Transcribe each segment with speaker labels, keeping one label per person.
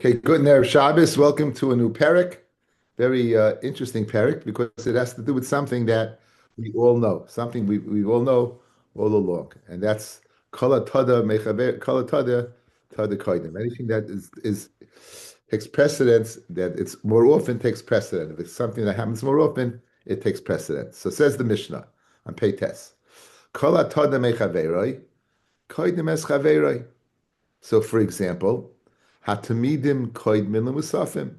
Speaker 1: Okay, good Erev Shabbos. Welcome to a new parak. Very interesting parak because it has to do with something that we all know, something we all know all along, and that's kala tada mechaber kala tada koidim. Anything that is takes precedence, that it's more often takes precedent. If it's something that happens more often, it takes precedence. So says the Mishnah on Peites. Kala tada mechaveroi koidim es chaveroi. So, for example, Hatamidim koid min musafim.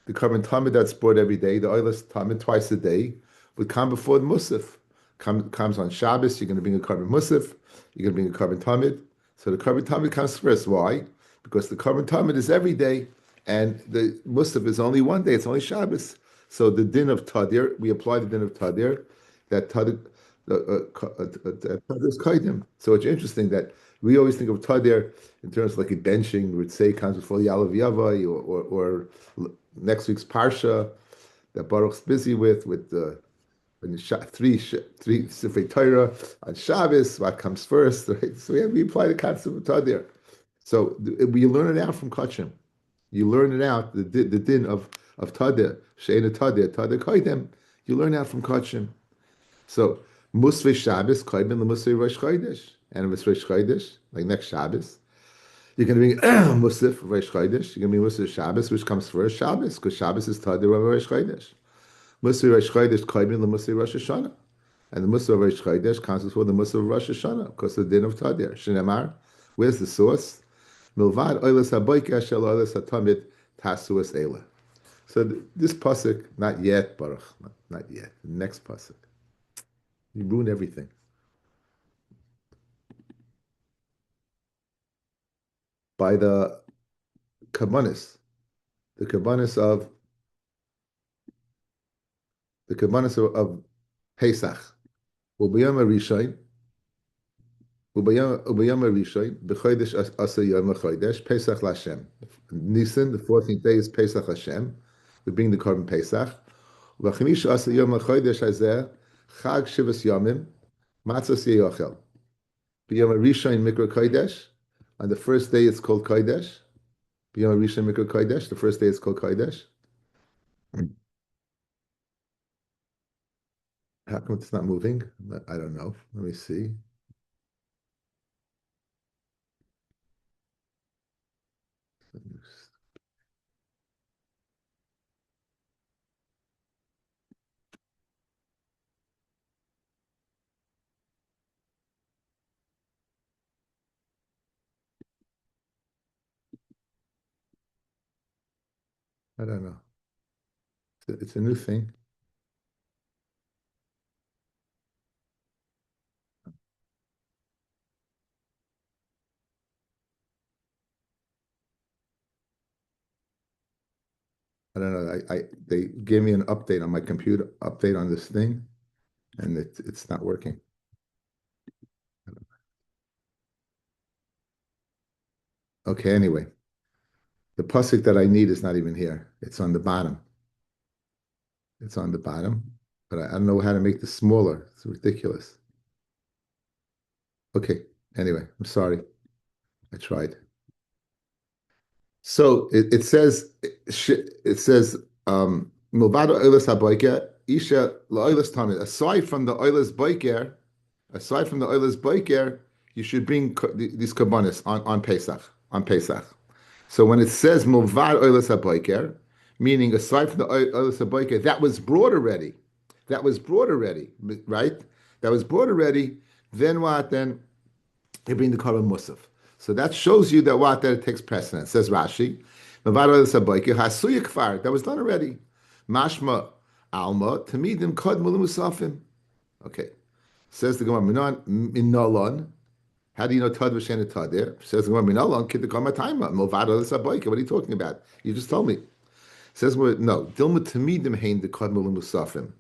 Speaker 1: The carbon tamid that's brought every day, the oilers tamid twice a day, would come before the musaf. Comes on Shabbos, you're going to bring a carbon musaf, you're going to bring a carbon tamid. So the carbon tamid comes first. Why? Because the carbon tamid is every day, and the musaf is only one day, it's only Shabbos. So the din of tadir, we apply the din of tadir, that tadir, tadir is kaidim. So it's interesting that we always think of tadir in terms of like a benching, we would say comes before Yalav Yavai or next week's parsha that Baruch's busy with the when you three Sifrei Torah on Shabbos, what comes first, right? So we apply the concept of tadir. So we learn it out from Kachim. You learn it out the din of tadir, she'ena tadir koidem. You learn out from Kachim. So Musvei Shabbos koidem lemusvei Rosh Chodesh, and if it's Rosh Chodesh, like next Shabbos. You're going to be Musaf Rosh Chodesh. You're going to be Musaf Shabbos, which comes first Shabbos, because Shabbos is Tadir of Rosh Chodesh. Musaf Rosh Chodesh Koibin the Musaf Rosh Hashanah, and the Musaf Rosh Chodesh comes before the Musaf Rosh Hashanah, because the din of Tadir. Shinemar, where's the source? Milvad Oilas Haboika Shel Oilas Hatamid Tasuas Eila. So this pasuk, not yet, Baruch, not yet. The next pasuk, you ruin everything. By the kabbanis, the kabbanis of of Pesach. Ubayam Rishon, Ubayam Rishon, B'chodesh Asa Yom Chodesh, Pesach Lashem. Nisan, the 14th day is Pesach Hashem. We bring the korban Pesach. V'chamish Asa Yom Chodesh Hazeh, Chag Shivas Yomim, Matzos Yeyochel. B'yom Rishon Mikra Kodesh. On the first day it's called Kodesh. B'yom Rishon Mikra Kodesh. The first day it's called Kodesh. How come it's not moving? I don't know. Let me see. I don't know. It's a new thing. I don't know. They gave me an update on my computer, update on this thing, and it's not working. Okay, anyway, the pasuk that I need is not even here. It's on the bottom. It's on the bottom, but I don't know how to make this smaller. It's ridiculous. Okay, anyway, I'm sorry. I tried. So it says Milvado Oilas Haboiker, Isha La'oilas Tamid. Aside from the Oilas Boiker, you should bring these kabbanis on Pesach. On Pesach. So when it says Milvad Oilas Haboiker, meaning aside from the Oilas Haboiker, that was brought already. That was brought already, right? That was brought already. Then what? Then you bring the Korban Musaf. So that shows you that what? That it takes precedence. Says Rashi, that was done already. Mashma Alma, Tamidim Kod Mulim Musafim. Okay. Says the Gemara, Minolon. How do you know Tad V'Shen Tadir? Says the Gemara, Minolon, Kid the Kama Taima. Movado Saboika. What are you talking about? You just told me. Says, no. Dilma Tamidim Hain the Kod Mulim Musafim.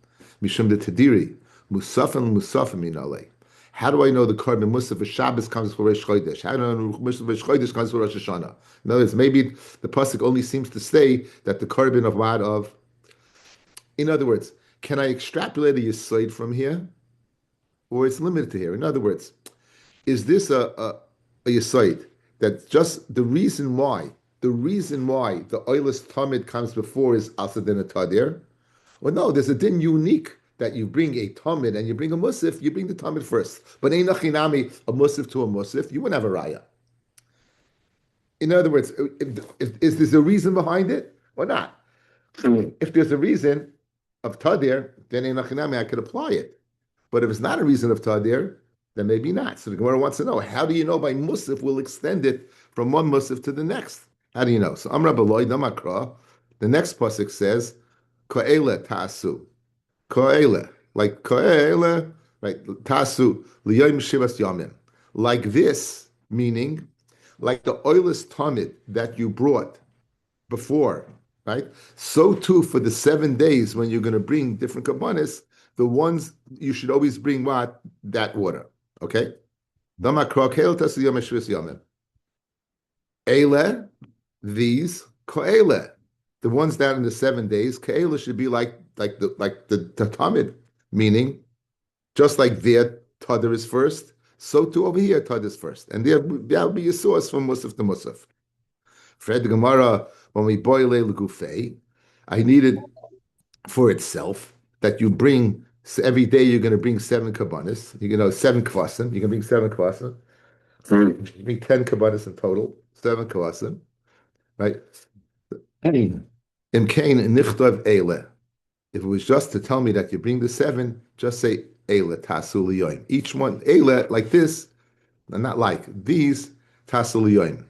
Speaker 1: Mishum the Tadiri. Musafim Minale. How do I know the korban musaf for Shabbos comes for Rosh Chodesh? How do I know musaf for Rosh Chodesh comes for Rosh Hashanah? In other words, maybe the pasuk only seems to say that the korban of what of. In other words, can I extrapolate a yisoid from here, or it's limited to here? In other words, is this a yisoid that just the reason why the reason why the oilus tamid comes before is asa din a tadir. Well, no, there's a din unique that you bring a tamid and you bring a musif, you bring the tamid first. But ain't nachinami a musif to a musif, you wouldn't have a raya. In other words, is there a reason behind it or not? If there's a reason of tadir, then ain't nachinami I could apply it. But if it's not a reason of tadir, then maybe not. So the Gemara wants to know, how do you know by musif will extend it from one musif to the next? How do you know? So Amra Beloy Damakra, the next pasuk says, Ko'ele tasu. Ko'ele. Like Ko'ele, right? Tasu. Liyoim Shivas Yamim. Like this, meaning, like the oiless tamid that you brought before, right? So too for the 7 days when you're going to bring different kabbanis, the ones you should always bring what? That water. Okay? Eile, these, ko'ele. The ones that in the 7 days, ko'ele should be like the tamid, meaning just like their tadr is first, so too over here tadr is first. And that'll be a source from Musaf to Musaf. Fred the Gemara, when we boil a legufei, I needed for itself that you bring every day. You're going to bring 7 kabbanis. You're going to 7 kvasim. You can bring 7 kvasim. You bring 10 kabbanis in total. 7 kvasim, right? In Cain nichtav eile. If it was just to tell me that you bring the 7, just say eile tasu liyoim. Each one eile like this, not like these tasu liyoim.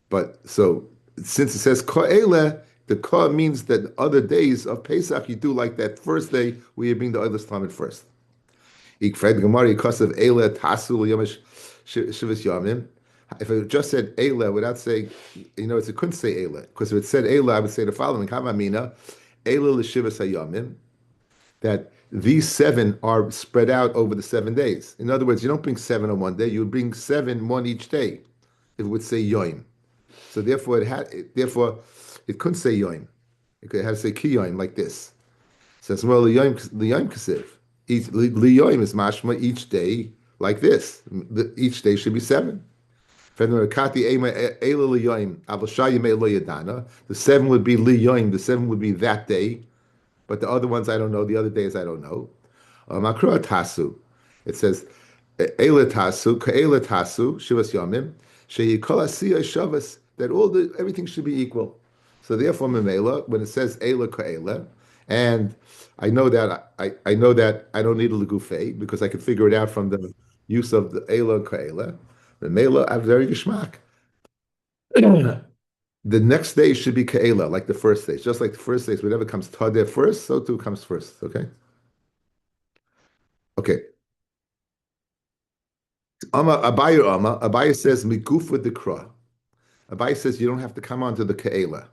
Speaker 1: But so since it says ko'ele, the ko means that other days of Pesach you do like that first day where you bring the oilus tamid first. Ikfred Gemari kasav eile tasu liyomish shivas yamim. If I just said eile without saying, it couldn't say eile because if it said eile, I would say the following: Kamamina eile l'shivas hayamim. That these 7 are spread out over the 7 days. In other words, you don't bring 7 on one day; you would bring 7 one each day. It would say yoim. So therefore, it couldn't say yoim. It could have to say ki yoim like this. It says well, liyoim kasiv. Liyoim is mashma each day like this. Each day should be 7. The 7 would be liyoim. The 7 would be that day, but the other ones I don't know. The other days I don't know. Makra tasu. It says eile tasu, ka'eile tasu, shivas yamim, sheyikol asiyah shavas, that everything should be equal. So therefore, memela, when it says eile ka'eile, and I know that I know that I don't need a legufei because I can figure it out from the use of the eile ka'eile. Memela, I have very geschmack. The next day should be ka'eila, like the first day. Just like the first day, whatever comes tadeh first, so too comes first. Okay? Okay. Abaye says, mikufa dekra. Abaye says you don't have to come onto the ka'eila.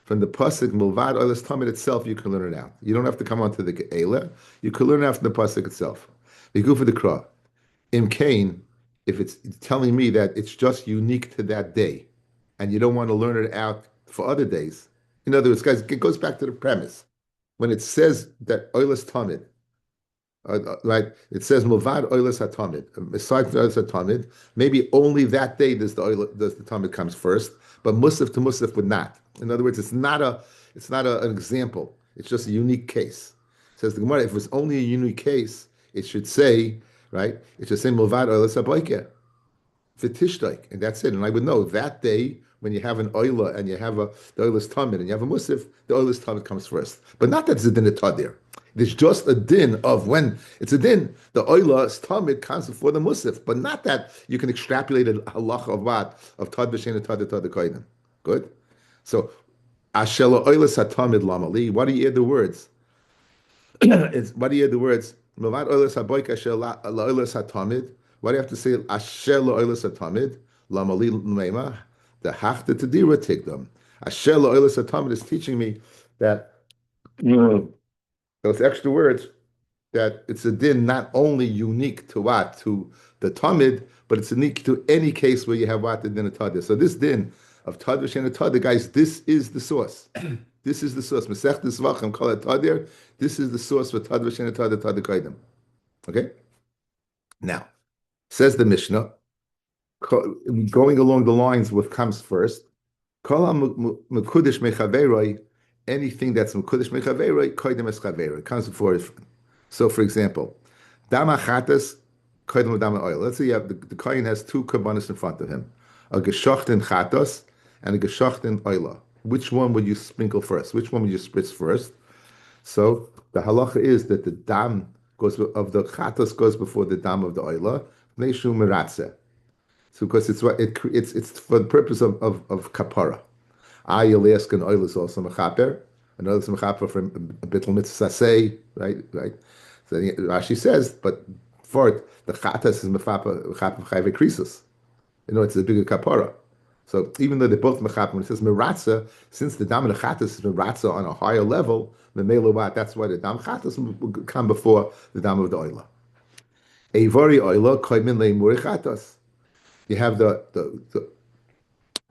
Speaker 1: From the pasuk, milvad oilas tamid itself, you can learn it out. You don't have to come onto the ka'eila. You can learn it out from the pasuk itself. Mikufa dekra. In Cain, if it's telling me that it's just unique to that day, and you don't want to learn it out for other days. In other words, guys, it goes back to the premise. When it says that oilas tamid, right? It says milvad oilas hatamid. Besides oilas hatamid, maybe only that day does the tamid comes first, but musaf to musaf would not. In other words, it's not an example. It's just a unique case. It says the Gemara, if it's only a unique case, it should say, right? It should say milvad oilas habayke. V'tishtaik, and that's it. And I would know that day when you have an oila and you have the oilas tamid and you have a musif, the oilas tamid comes first. But not that it's a din of tadir. There's just a din of when it's a din. The oilas tamid comes before the musif, but not that you can extrapolate a halacha of what of tad b'shein and tad koydim. Good. So ashela oilas hatamid lamali. Why do you add the words? Why do you add the words? Milvad oilas haboik ashela oilas hatamid. Why do you have to say asher lo'olas hatamid lamali l'meima the hafta tadira tigdam? Asher lo'olas hatamid is teaching me that those extra words that it's a din not only unique to what to the tamid, but it's unique to any case where you have what the din of tadir. So this din of tadir and tadir, guys, this is the source. This is the source. Masech Zevachim call it tadir. This is the source for tadir and tadir kaidim. Okay. Now. Says the Mishnah, going along the lines with comes first, Kol mekudesh mechaveroi, anything that's mekudesh mechaveroi, koydem es chaveroi, comes before it. So, for example, dama chatas, koydem dama oil. Let's say you have the kohen has two kabbanis in front of him, a geshochten chatas and a geshochten oila. Which one would you sprinkle first? Which one would you spritz first? So the halacha is that the dam goes of the chatas goes before the dam of the oila. Neishu meratzeh. So because it's for the purpose of kapara. You'll ask an oil is also mechaper, an oil is mechaper from a bittul mitzvah say, right. So Rashi says, but for it, the chatas is mechaper chayve krisus. It's a bigger kapara. So even though they're both mechaper, when it says meratza, since the dam and the chatas is meratza on a higher level, the meluvat, that's why the dam chatas will come before the dam of the oila. Eivari oila koymin leimuri chatas. You have the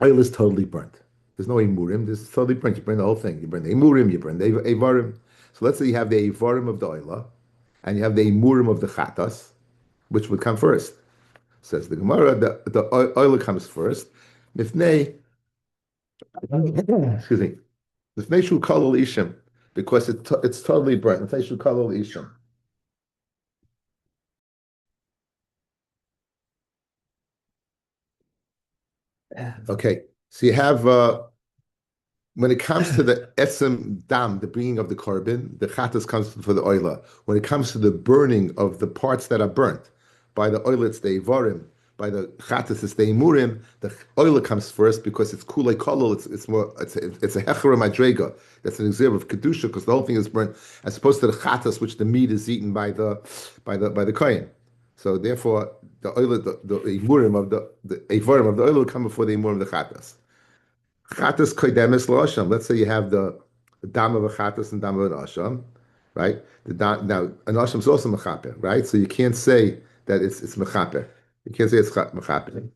Speaker 1: oil is totally burnt. There's no emurim. This is totally burnt. You burn the whole thing. You burn the emurim. You burn the evarim. So let's say you have the evarim of the oila, and you have the emurim of the chatas, which would come first. Says the Gemara, the oila comes first. Mifnei, excuse me. Mifnei shu kalol ishim, because it's totally burnt. Mifnei shu kalol ishim. Okay, so you have when it comes to the etzem dam, the bringing of the korban, the chatas comes for the oila. When it comes to the burning of the parts that are burnt, by the oila it's the ivarim, by the chatas it's the imurim. The oila comes first because it's kulei kolol. It's a hechera madrega. That's an example of kedusha because the whole thing is burnt, as opposed to the chatas, which the meat is eaten by the kohen. So therefore, the oila, the imurim of the ivarim of the oila will come before the imurim of the chatas. Chatas koidemis lo'asham. Let's say you have the dam of a chatas and dam of an asham, right? Now an asham is also mechaper, right? So you can't say that it's mechaper. You can't say it's mechaper.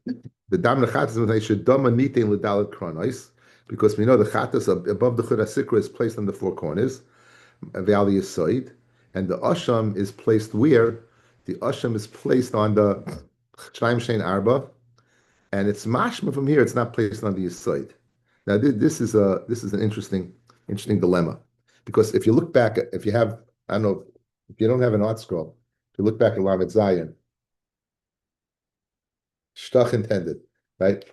Speaker 1: The dam of the chatas is should dama nitin l'dalet kronos, because we know the chatas above the chud hasikra is placed on the four corners, valley is side, and the asham is placed where? The asham is placed on the shnaim shein arba, and it's mashma from here. It's not placed on the side. Now this is an interesting dilemma, because if you look back, if you have, I don't know, if you don't have an art scroll, if you look back at Lamed Zion, shtach intended, right?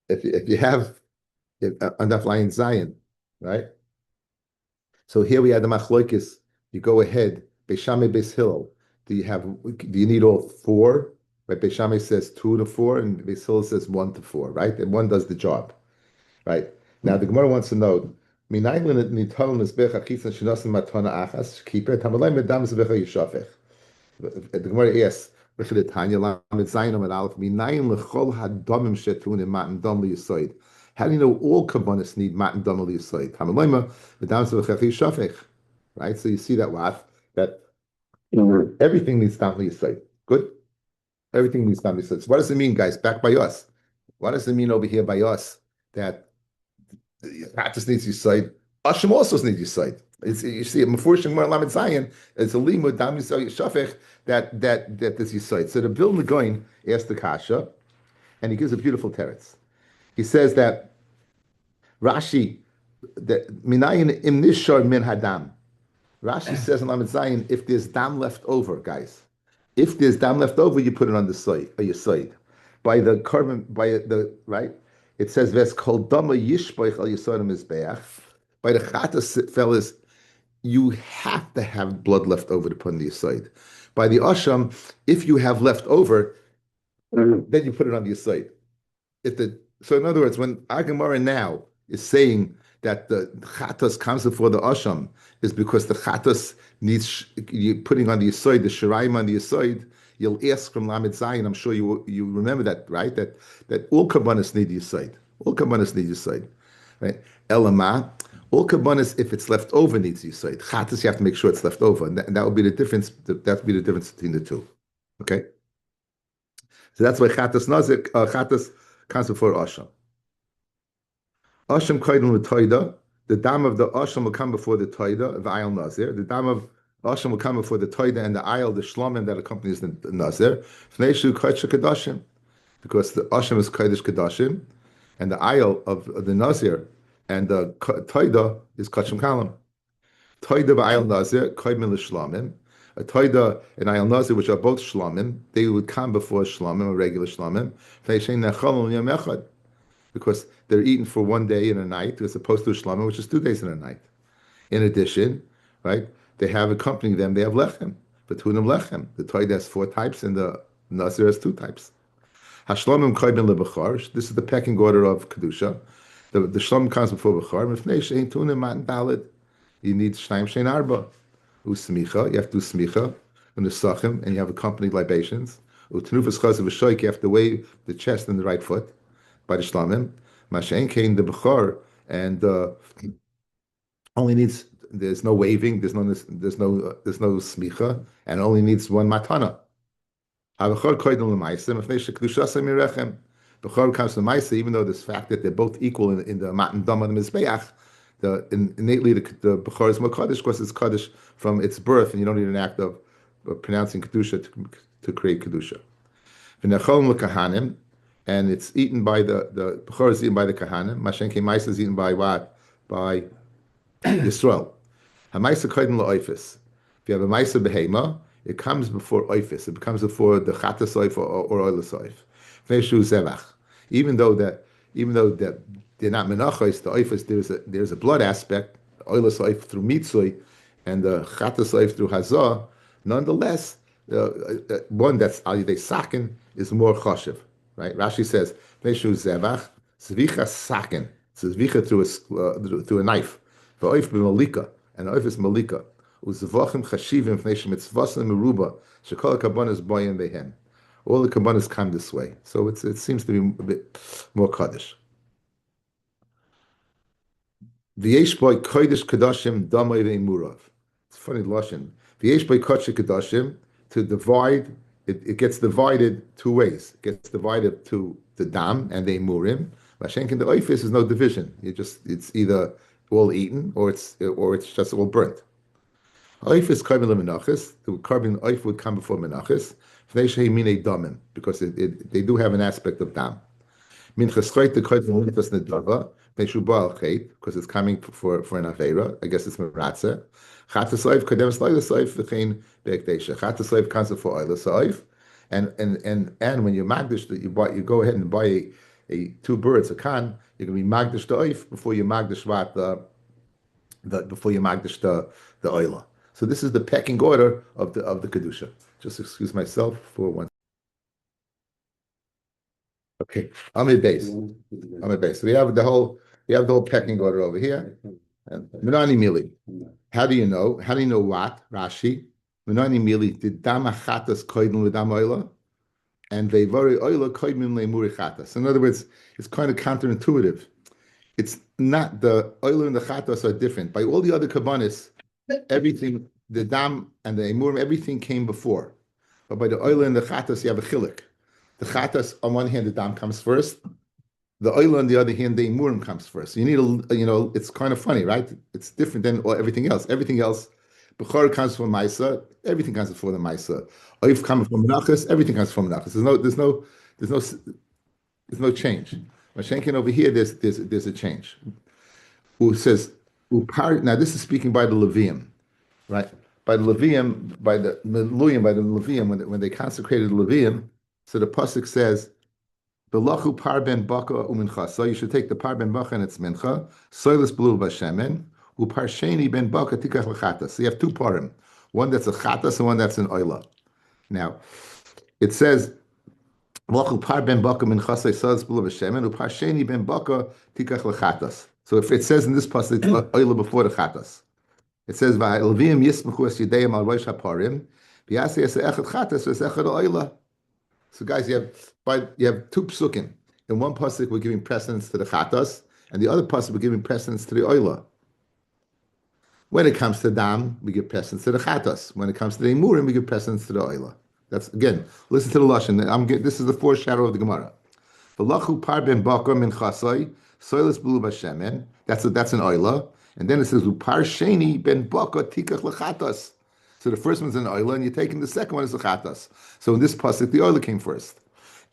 Speaker 1: If you have on that line Zion, right? So here we have the machloikis. You go ahead, Beishame Beis Hillel. Do you need all four? Right? Beishame says 2 to 4, and Beis Hillel says 1 to 4, right? And one does the job. Right. Now the Gemara wants to know, the Gemara asks, how do you know all kabbanis need matan dam liyisoid? Right. So you see that everything needs dam liyisoid. Good. Everything needs dam liyisoid. So what does it mean, guys? Back by us. What does it mean over here by us that Chatas needs Yisoid? Ashim also needs Yisoid. You see, Mefurshim Mar Lamed Zion, it's a limud dam Yisoid Shafech that is Yisoid. So the Vilna Gaon asked the Kasha, and he gives a beautiful teretz. He says that Rashi, that Minayin im nishar min hadam. Rashi says in Lamed Zion, if there's dam left over, guys, if there's dam left over, you put it on the side, or your side. By the carbon, by the right, it says ves kol dama yishboich al yisodim mizbeach. By the chatas fellas, you have to have blood left over to put on the side. By the asham, if you have left over, then you put it on the side. So in other words, when Agamara now is saying that the chatas comes before the asham, is because the chatas needs you putting on the yisoid, the shiraim on the yisoid. You'll ask from Lamed Zion. I'm sure you remember that, right? That all kabbanis need yisoid. All kabbanis need yisoid, right? Elama, all kabbanis, if it's left over, needs yisoid. Chatas, you have to make sure it's left over, and that would be the difference. That would be the difference between the two. Okay, so that's why chatas comes before asham. Asham koydel with toida. The dam of the asham will come before the toida of ayal nazir. The dam of asham will come before the toida and the ayal, the shlomim that accompanies the nazir. Fneishu kodesh kadashim, because the asham is kodesh kadashim. and the aisle of the Nazir and the Toida is Kachim Kalam. Toida v'ayil Nazir, Koymin l'shlamim. A Toida and ayil Nazir, which are both shlamim, they would come before shlamim, a regular shlamim, because they're eaten for one day and a night, as opposed to a shlamim, which is 2 days and a night. In addition, right, they have accompanying them, they have lechem, between them lechem. The Toida has 4 types and the Nazir has 2 types. Hashlamim koymin lebechar. This is the pecking order of kedusha. The shlamim comes before bechar. Mifnei shein tunim matan dalid. You need shnaim shein arba. Usmicha. You have to do smicha and the sachim, and you have accompanied libations. Utenufas chazav v'shoik. You have to wave the chest and the right foot by the shlamim. Mashein kein the bechar, and only needs. There's no waving. There's no smicha, and only needs 1 matana. Bechor comes to Maisa, even though this fact that they're both equal in the Matan Dam and the Mizbeach, innately the Bechor is more Kaddish because it's Kaddish from its birth, and you don't need an act of pronouncing Kedusha to create Kedusha. And it's eaten by the Bechor is eaten by the Kahanim. Mashenke Maisa is eaten by what? By Yisrael. HaMaisa Koydin La'oifis. If you have a Maisa Behema, it comes before oifis. It comes before the chatas oif or oilas oif. V'eshu zevach. Even though that they're not menachos, the oifis there's a blood aspect, oilas oif through mitzui, and the chatas oif through hazah. Nonetheless, one that's al yidei sakin is more choshev. Right? Rashi says v'eshu zevach zvicha sakin. So zvicha through a knife. V'oif b'malika, and oif is malika. Zevachim chashivim fnei mitzvasim meruba shekol kabbanas boyim behen. All the kabbanas come this way, so it seems to be a bit more kaddish. V'yesh boy kodesh kadashim damay ve'imurav. It's funny lashon. V'yesh boy kodesh kadashim, to divide. It gets divided 2 ways. It gets divided to the dam and the imurim. Mashenkin the oifis is no division. It's either all eaten or it's just all burnt. Oif is carbon lemenachis. The carbon oif would come before menachis. Because they do have an aspect of dam. Minchas choyt the koyt v'munitas nedava. Meshu ba'al chait, because it's coming for an aveira. I guess it's meratze. Chatas oif kadems loylas oif v'chein be'ekdesha. Chatas oif comes before oilas oif. And when you magdish that you go ahead and buy a 2 birds a can, you're going to be magdish the oif before you magdish before you magdish the oila. So this is the pecking order of the kedusha. Just excuse myself for one. Okay, Amid base. So we have the whole pecking order over here. Menani mili. How do you know? How do you know what? Rashi. Menani mili did dama chatas koidin with dama oila, and veivari oila koidin leimuri chatas. In other words, it's kind of counterintuitive. It's not the oila and the chatas are different. By all the other kabbanis, everything, the dam and the emurim, everything came before. But by the oila and the chatas, you have a chilik. The chatas, on one hand, the dam comes first. The oila, on the other hand, the emurim comes first. So you need it's kind of funny, right? It's different than everything else. Everything else, bechor comes from Maisa. Everything comes before the Maisa. Oif comes from Menachos. Everything comes from Menachos. There's no change. Mashenkin over here, there's a change. Who says, now this is speaking by the Levium, right? By the Levium, by the Levium, when they consecrated the Levium, so the pasuk says, "Belachu par ben baka umincha." So you should take the par ben baka and its mincha. Soilis blue bashemen upar sheni ben baka tikach lechatas. So you have 2 parim, one that's a chatas and one that's an oila. Now it says, "Belachu par ben baka mincha soilis blue bashemen upar sheni ben baka tikach lechatas." So if it says in this pasuk oila before the chatas. It says, "Va'elvim yismachu es yidayim al rosh haparim, v'yaseh es echad chatas es echad oila." So guys, you have 2 psukim. In one pasuk, we're giving precedence to the chatas, and the other pasuk, we're giving precedence to the oila. When it comes to dam, we give precedence to the chatas. When it comes to the emurim, we give precedence to the oila. That's, again, listen to the lashon. This is the foreshadow of the Gemara. V'lachu par ben bakar min chasai, soilis b'lu b'shemen. That's an oila. And then it says, "Upar sheni ben baka tikach lechatas." So the first one's an oila, and you're taking the second one as a chatas. So in this pasuk, the oila came first.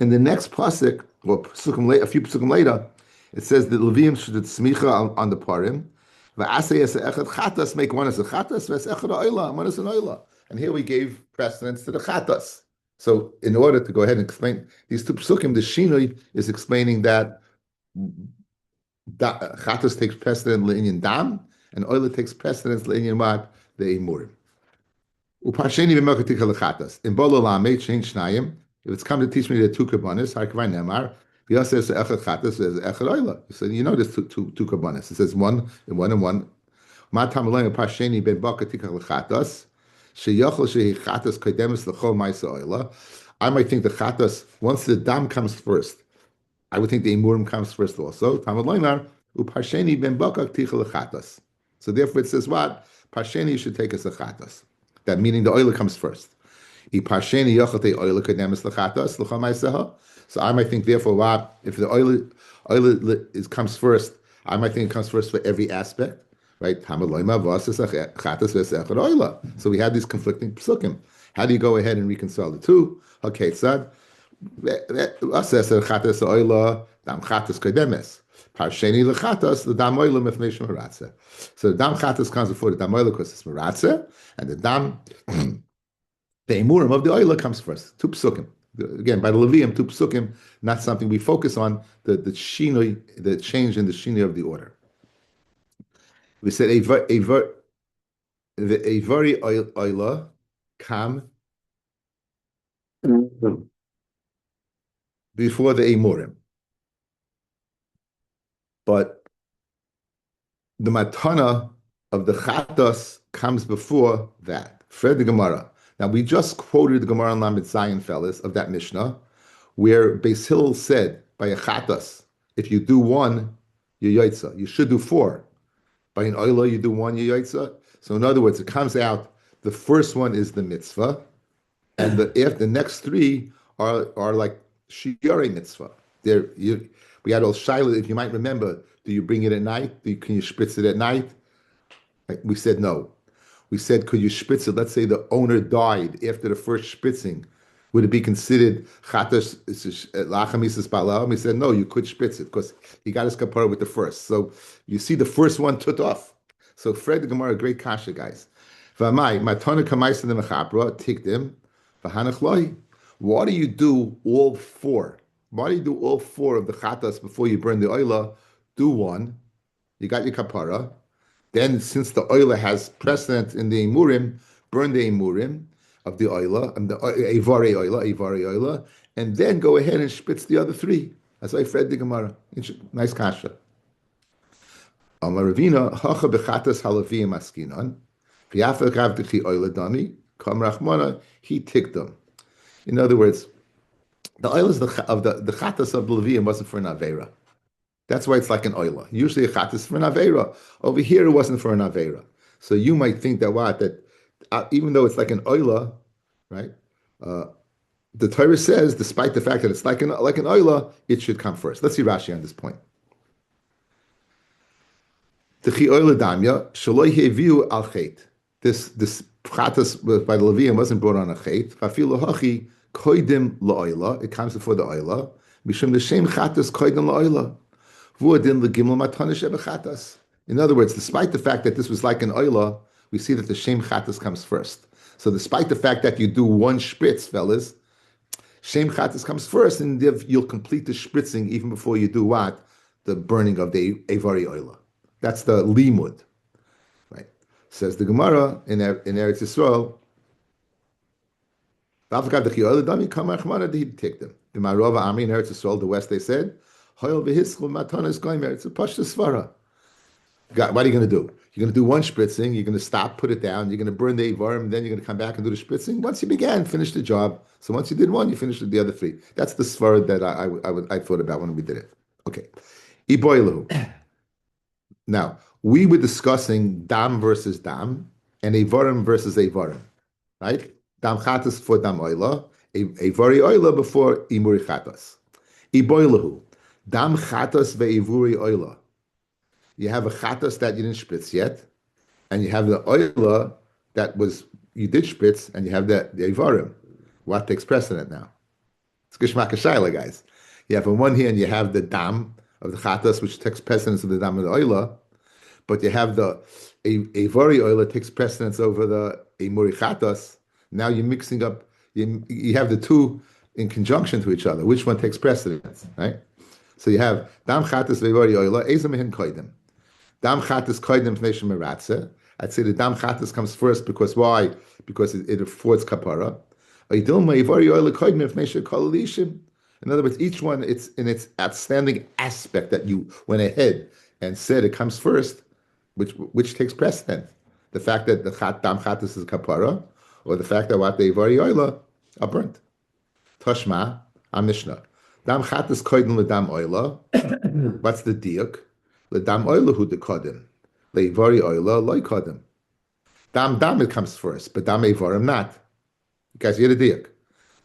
Speaker 1: In the next pasuk, or a few pasukim later, It says that Levium should smicha on the parim. Va'aseh es echad chatas, make one as a chatas, v'es echad oila, and one as an oila. And here we gave precedence to the chatas. So in order to go ahead and explain these two psukim, the shinui is explaining that chatas takes precedence le'inyan dam, and oila takes precedence le'inyan what? The emurim. Upasheni b'melkatika lechatas. In bolo lame, change shnayim. If it's come to teach me the two kabbanis, harkavai nemar, Yosef says echad chatas, says echad oila. So you know there's two kabbanis. It says one and one and one. Ma tamalay upasheni ben bakatika lechatas. Sheyochel shehi chatas kodemus lechol ma'isa oila. I might think the chatas, once the dam comes first, I would think the emurim comes first also. Tamalay upasheni ben bakatika lechatas. So therefore it says what? Pasheni should take us a chatas. That meaning the oil comes first. So I might think, therefore, what if the oil comes first, I might think it comes first for every aspect, right? So we have these conflicting psukim. How do you go ahead and reconcile the two? Okay, son. Parsheni lechatas, the dam oila mefnei shemaratze. So the dam chatas comes before the dam oila because it's maratze, and the dam, the emurim of the oila comes first. Two psukim. Again, by the Levium, two psukim, not something we focus on, the shinoi, the change in the shinoi of the order. We said the avari oila come before the emurim. But the matana of the chatas comes before that. Fred the Gemara. Now we just quoted the Gemara on Lamed Zion, fellas, of that Mishnah, where Beis Hillel said by a chatas, if you do one, you yaitza. You should do four. By an oila, you do one, you yaitza. So in other words, it comes out the first one is the mitzvah, and the next three are like shiurei mitzvah. We had all shaila, if you might remember, do you bring it at night? Can you spritz it at night? We said no. We said, could you spritz it? Let's say the owner died after the first spritzing. Would it be considered chatas lachamisas balam? We said, no, you could spritz it because he got his kapara with the first. So you see the first one took off. So Fred the Gemara, great kasha, guys. V'amai, matana kamaisa the mechapra, tikdim, v'hanach lohi. Why do you do all four? Why do you do all four of the chatas before you burn the oila? Do one. You got your kapara. Then, since the oila has precedent in the emurim, burn the emurim of the oila, and the avari oila, and then go ahead and spitz the other three. That's why I read the Gemara. Nice kasha. Amar Ravina, hacha bechatas halaviyim askinon, v'yafel kav dechi oila dami, kam rachmana, he ticked them. In other words, the oil is the chatas of the Leviyim wasn't for an avera. That's why it's like an oila. Usually a chatas is for an avera. Over here it wasn't for an avera. So you might think that even though it's like an oila, right? The Torah says, despite the fact that it's like an oila, it should come first. Let's see Rashi on this point. Techi oila damya shaloi heviu al chet. This chatas by the Leviyim wasn't brought on a chet. Fafilu hachi koidim la'oila. It comes before the oila. Mishum l'shem chatas koidim la'oila. Vuadin l'gimel matanish ebechatas. In other words, despite the fact that this was like an oila, we see that the shem chatas comes first. So despite the fact that you do one spritz, fellas, shem chatas comes first, and you'll complete the spritzing even before you do what? The burning of the avari oila. That's the limud. Right? Says the Gemara in Eretz Yisrael, the Marova Ami in Eretz Yisrael, the West, they said, it's a pashta svara. What are you going to do? You're going to do one spritzing, you're going to stop, put it down, you're going to burn the Ivarim, then you're going to come back and do the spritzing. Once you began, finish the job. So once you did one, you finished the other three. That's the svara that I thought about when we did it. Okay. Iboilu. Now, we were discussing dam versus dam and Ivarim versus Ivarim. Right? Dam chatas for dam oila, Ivari oila before imuri chatas. Iboilu. Dam chatas ve'ivuri oila. You have a chatas that you didn't spritz yet, and you have the oila that you did spritz, and you have the ivarim. What takes precedent now? It's gishmak shayla, guys. You have on one hand you have the dam of the chatas, which takes precedence of the dam and the oila, but you have a vari oila takes precedence over the a muri chatas. Now you're mixing up. You have the two in conjunction to each other. Which one takes precedence, right? So you have dam chatas vevari oila ezamihin koidim. Dam chatas koidim pnei meratze. I'd say the dam chatas comes first because why? Because it affords kapara. In other words, each one it's in its outstanding aspect that you went ahead and said it comes first, which takes precedent. The fact that the dam chatas is kapara, or the fact that what they vari oila are burnt. Toshma, a Mishnah. Dam chatas koidim ledam oila. What's the diuk? Ledam oila hu de kodim. Leivari oila loy kodim. Dam it comes first, but dam evarim not. You guys hear the diuk?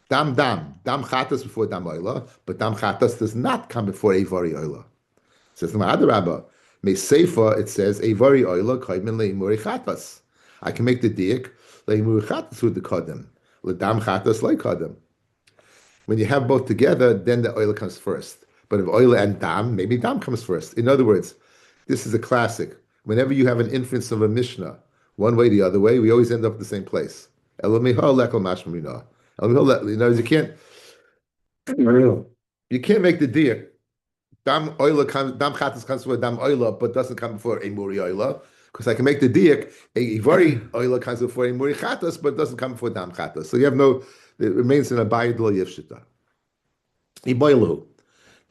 Speaker 1: Dam chatas before dam oila, but dam chatas does not come before evari oila. Says the Rabbi, me seifa it says evari oila koidim leimuri chatas. I can make the diuk leimuri chatas hu de kodim. Ledam chatas loy kodim. When you have both together, then the oil comes first. But if oil and dam, maybe dam comes first. In other words, this is a classic. Whenever you have an inference of a Mishnah, one way, the other way, we always end up at the same place. In other words, you can't make the deer. Dam chatas comes before dam oila, but doesn't come before a muri oila. Because I can make the diak, a vari oila comes before a muri chatas, but doesn't come before dam chatas. So you have no, it remains in a bayid lo yivshita. Iboilu.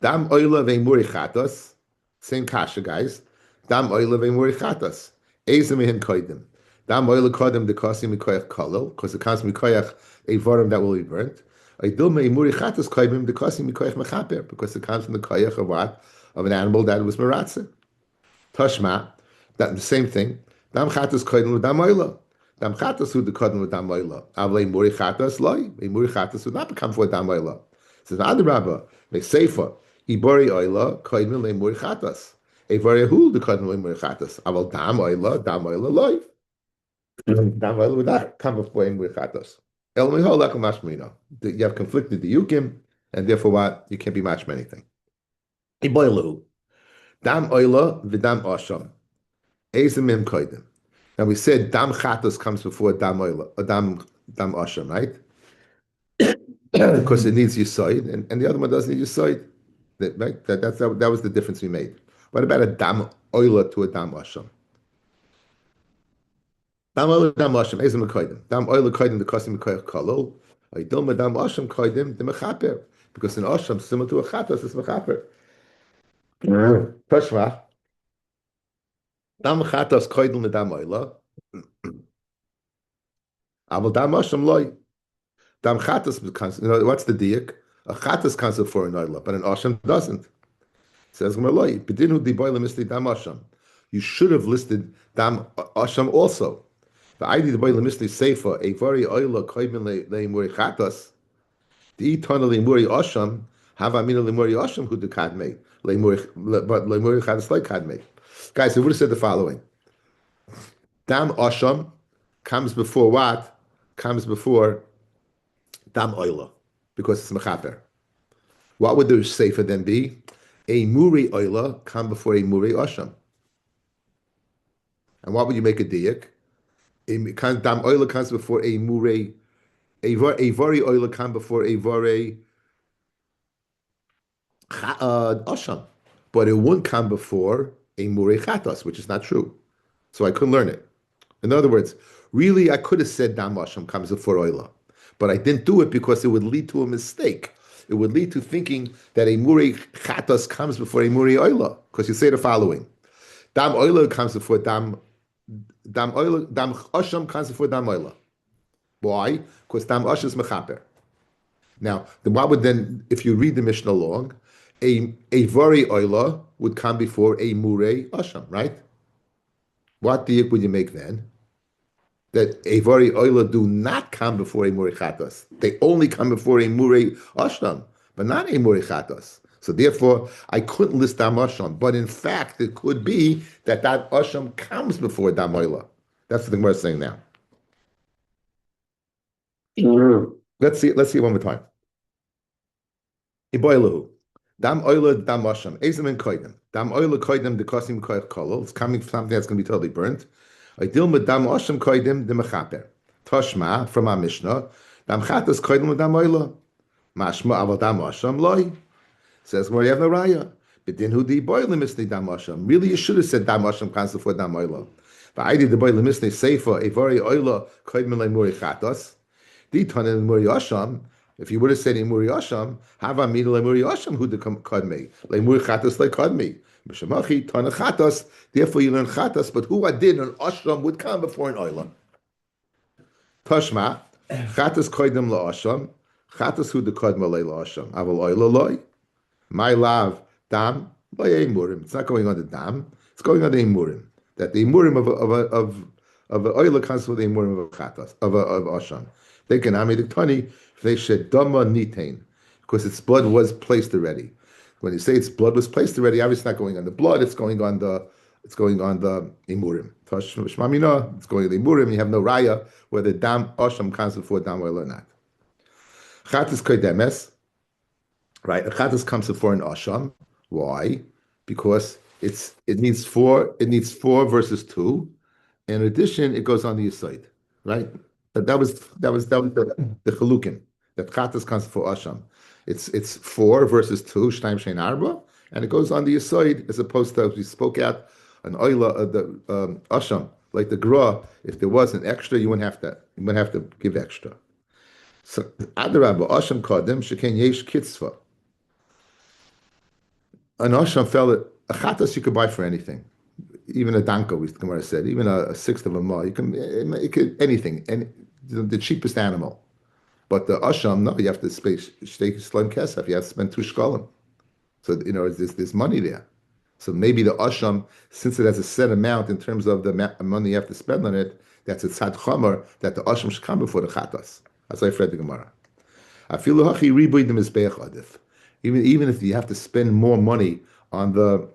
Speaker 1: Dam oila ve muri chatas, same kasha, guys. Dam oila ve muri chatas. Ezem hin koidim. Dam oila koidim de kosim mikoyach kolel, because it comes mikoyach a varim that will be burnt. Idum me muri chatas koidim de kosim mikoyach mechaper, because it comes from the koyach of what? Of an animal that was meratzeh. Toshma. That the same thing. Dam chatas koidim with dam oila. Dam chatas who the koidim with dam oila. Avle muri chatas loy. A muri chatas would not become for dam oila. Says the Rabbi, make seifa. Ibori oila koidim le muri chatas. A very who the koidim le muri chatas. Aval dam oila loy. Dam oila would not come before a muri chatas. El mihol lekel mashmina. You have conflicted the yukim, and therefore what you can't be matched anything. Iboilu. Dam oila v'dam asham. Ezemim koidim. Now we said dam chatas comes before dam oila, dam asham, right? Because it needs yisoid, and the other one doesn't need yisoid. Right? That was the difference we made. What about a dam oila to a dam asham? Dam oila dam asham ezem koidim. Dam oila koidim the kosim koyach kolol. Idom dam asham koidim the mechaper, because in asham similar to a chatas is mechaper. Tashma. Dam chatas koidel medam oila. Aval dam asham loy. Dam chatas becomes. What's the diak? A chatas comes before an oila, but an asham doesn't. Says Gemara, "B'dinu di boila misli dam asham." You should have listed dam asham also. The idea the boila misli seifa a very oila koidel leimuri chatas. The eternal leimuri asham have amina leimuri asham who the kadmei leimuri but leimuri chatas like kadmei. Guys, we would have said the following. Dam asham comes before what? Comes before dam oila, because it's mechaper. What would the sefer then be? A muri oila come before a muri asham. And what would you make a diak? Dam oila comes before a muri, a vari oila come before a vari asham. But it wouldn't come before a murei chatas, which is not true. So I couldn't learn it. In other words, really, I could have said dam asham comes before oila, but I didn't do it because it would lead to a mistake. It would lead to thinking that a murei chatas comes before a murei oila, because you say the following: dam oila comes before dam asham comes before dam oila. Why? Because dam asham is mechaper. Now, what would then, if you read the Mishnah along, a vari oila would come before a murei asham, right? What diuk would you make then? That a vari oila do not come before a murei chatas. They only come before a murei asham, but not a murei chatas. So therefore, I couldn't list dam asham. But in fact, it could be that asham comes before dam oila. That's the thing we're saying now. Let's see it one more time. Iboilu. Dam oila dam asham. Ezem and koidem. Dam oila koidem the kosim koich kolol. It's coming from something that's going to be totally burnt. Oidil with dam asham koidem the mechaper. Toshma from our Mishnah. Dam chatas koidem with dam oila. Mashma aval dam asham loy. Says where you have no raya. But then who the boiler misnei dam asham. Really, you should have said dam asham comes before dam oila. But I did the boiler misnei seifa a very oila koidem lemuri chatas. Ditan Muri Asham, if you would have said Muri Asham, Hava Mida Lemuri Asham who kadme. Lemuri Chatas like kadme. Mishamachi, Tana Chatas, therefore you learn Chatas, but who I did an Asham would come before an Oilam. Tashma, Chatas Koidem La Asham, Chatas who the kadma La Asham. Aval Oila Loy. My love, Dam, Loy Murim. It's not going on the Dam, it's going on the Murim. That the Murim of a Oila comes with the Murim of Chatas, of Asham. They can the Tani, they said Dama Nitain, because its blood was placed already. When you say its blood was placed already, obviously it's not going on the blood, it's going on the Imurim. Shmamina, it's going on the Imurim, you have no raya whether Dam Asham comes before Dam oil or not. Chatas Kodemes, right? A Chatas comes before an Asham. Why? Because it needs four versus two. In addition, it goes on the side, right? That was the chalukim that chatas comes for asham. It's 4 versus 2 shtaim shein arba, and it goes on the aside as opposed to, as we spoke out an oila of the asham like the gra. If there was an extra, you wouldn't have to give extra. So adarabba asham kadim sheken yesh kitzva. An asham fell a chatas you could buy for anything. Even a danko, the Gemara said, even a sixth of a ma, you can anything, and the cheapest animal. But the asham, no, you have to stake slime kesef. You have to spend 2 shkalim. So there's money there. So maybe the asham, since it has a set amount in terms of the money you have to spend on it, that's a tzad chomer that the asham should come before the chatas. As I read the Gemara. Afilu hachi ribuy the mizbeach adif. Even if you have to spend more money on the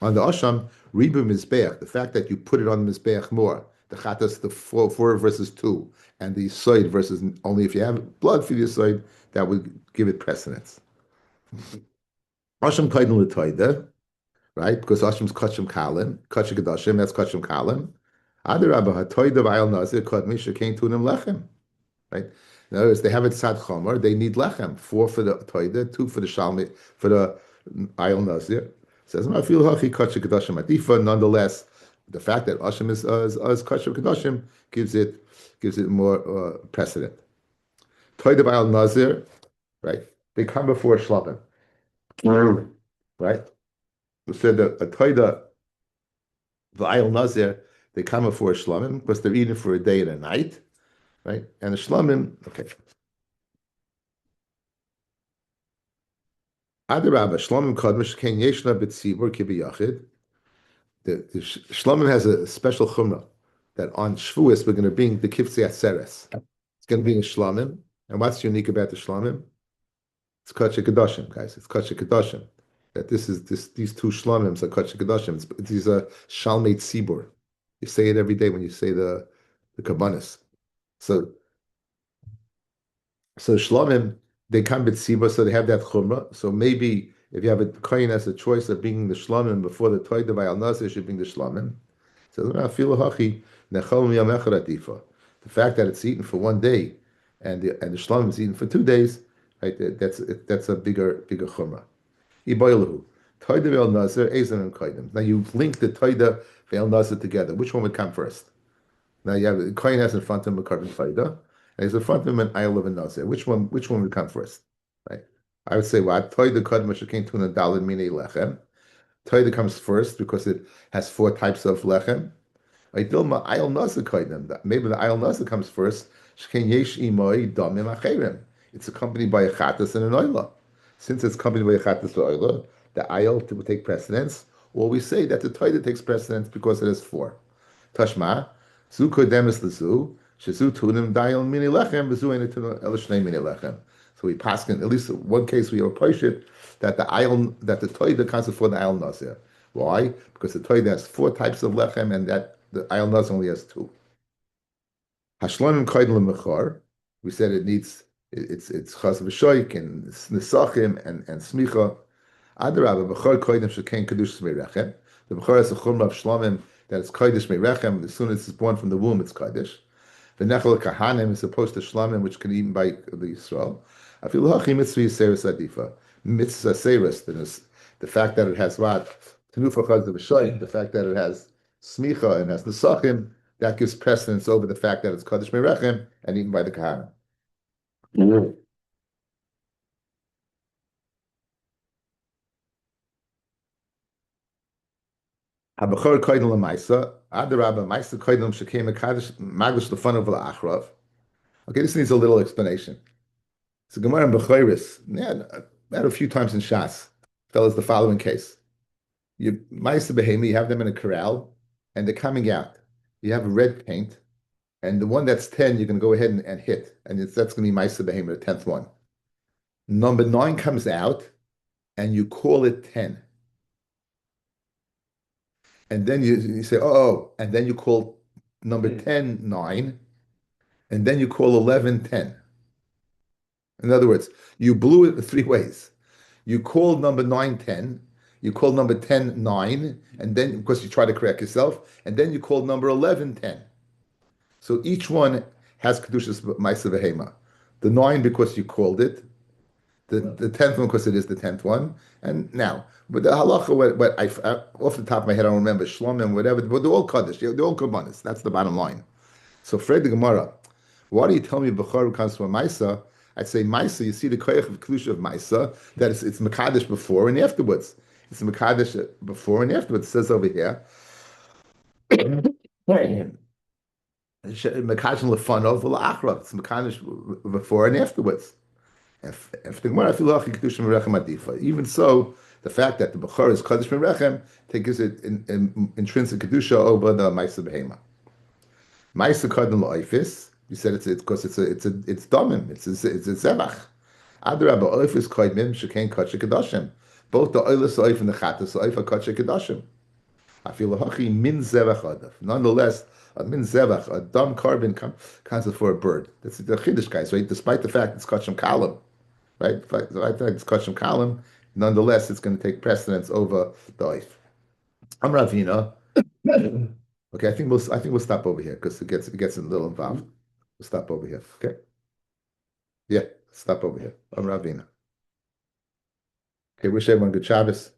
Speaker 1: asham, ribu mizbeach, the fact that you put it on the mizbeach more, the chatas, the 4 versus 2, and the soid versus only if you have blood for the soid, that would give it precedence. Asham kaidin l'toida, right? Because Ashem's kachim kalim, kachim kedashim, that's kachim kalim. Adarabba hatoida v'ayil nazir kadmi shekain tunim lechem, right? In other words, they have it sad chomer, they need lechem, 4 for the toida, 2 for the shalmi, for the ayil nazir. Says Mafil hachi kachim kedashim adifa. Nonetheless, the fact that Asham is kachim kedashim gives it more precedent. Toida v'ayil nazir, right? They come before shlabim, right? We said that a toida v'ayil nazir, they come before shlamim because they're eating for a day and a night, right? And the shlamim, okay. Adarabba, shlamim kadmish ken yeshna b'tzibur kibiyachid. The shlamim has a special chumrah that on Shavuos we're going to bring the kiftzei atzeres. It's going to be in shlamim, and what's unique about the shlamim? It's kachik kedoshim, guys. It's kachik kedoshim. That these 2 shlamims are kachik kedoshim. These are shalmei tzibur. You say it every day when you say the kabbanis. So shlamim, they come with tzibur, so they have that chumrah. So maybe if you have a kohen has a choice of bringing the shlamim before the toida v'ayal nazir, should bring the shlamim. So the fact that it's eaten for 1 day and the shlamim is eaten for 2 days, right? That's a bigger chumrah. Iboilahu. Toida v'ayal nazir, ezan and koidim. Now you link the toida v'ayal nazir together. Which one would come first? Now you have the kohen has in front of him a carbon toida, and he's in front of him an ayil of a nazir. Which one would come first? Right? I would say what? Toida kadma shekein tuna dalid mine lechem. Toida comes first because it has 4 types of lechem. Dilma ayil nazir koidim. Maybe the ayil nazir comes first. Shekein yesh imoi damim acherim. It's accompanied by a chatas and an oila. Since it's accompanied by a chatas and oila, the ayil will take precedence. Or we say that the toida takes precedence because it has 4. Tashma, zu kodemis lezu, shezu tunim dayil mini lechem, bezu enetun elishnei mini lechem. So we pass in at least one case we approach it that the toida comes before the ayil nazir. Why? Because the toida has 4 types of lechem, and that the ayil nazir only has 2. Hashlonim koidel mechor. We said it needs it's chas v'shoik and nisachim and smicha. Adarabba, b'chol koidim shekain kedush rechem. The b'chol is a chumrah of shlomim that is kodesh rechem. As soon as it's born from the womb, it's kodesh. The nechel kahanim is opposed to shlomim, which can be eaten by the Yisrael. Afilu hachi mitzvah yiseris adifa. Mitzvah seris, the fact that it has what? Tenufa chaz of the fact that it has smicha and has nesachim, that gives precedence over the fact that it's kodesh rechem and eaten by the kahanim. Habachor koidel lemaisa, adarabba maisa koidel shekem mekadosh maglish lefanav la'achrav. Okay, this needs a little explanation. So Gemara in Bechoros, yeah, I had a few times in Shas, tells us the following case. You maisa behemi, you have them in a corral, and they're coming out. You have a red paint, and the one that's 10, you can go ahead and hit, and that's going to be maisa behemi, the 10th one. Number 9 comes out, and you call it 10. And then you say, oh, and then you call number 10, 9, and then you call 11, 10. In other words, you blew it 3 ways. You called number 9, 10, you called number 10, 9, and then, of course, you try to correct yourself, and then you called number 11, 10. So each one has Kedushas Maisa Vehema. The 9 because you called it, the 10th one because it is the 10th one, and now, but the halacha, what off the top of my head, I don't remember, Shlomim, whatever, but they're all Kaddish, they're all Korbanos, that's the bottom line. So Fred the Gemara, why do you tell me Bechor comes from a Maisa? I'd say Maisa, you see the koyach of Kedusha of Maisa, that it's Mekadesh before and afterwards. It's Mekadesh before and afterwards. It says over here, Mekadesh lefanov v'la'achrav. It's Mekadesh before and afterwards. If the Gemara feel like Kedusha Merechem Adifa. Even so, the fact that the Bechor is Kadosh Merechem gives it in intrinsic Kedusha over the Maisa Behema. Maisa Kadon La'ifis. You said it's because it's domim. It's a zevach. Adarabba oifis koidmim shekain kachik kedashim. Both the oilis oif and the chatas oif are kachik kedashim. I feel hachi min zevach adav. Nonetheless, a min zevach, a dumb carbon counts for a bird. That's the chiddush guys, right? Despite the fact it's kachim kalam, right? I think it's kachim kalam. Nonetheless, it's going to take precedence over the oif. I'm Ravina. Okay, I think we'll stop over here because it gets a little involved. We'll stop over here. Okay. Yeah, stop over here. I'm Ravina. Okay, wish everyone good Shabbos.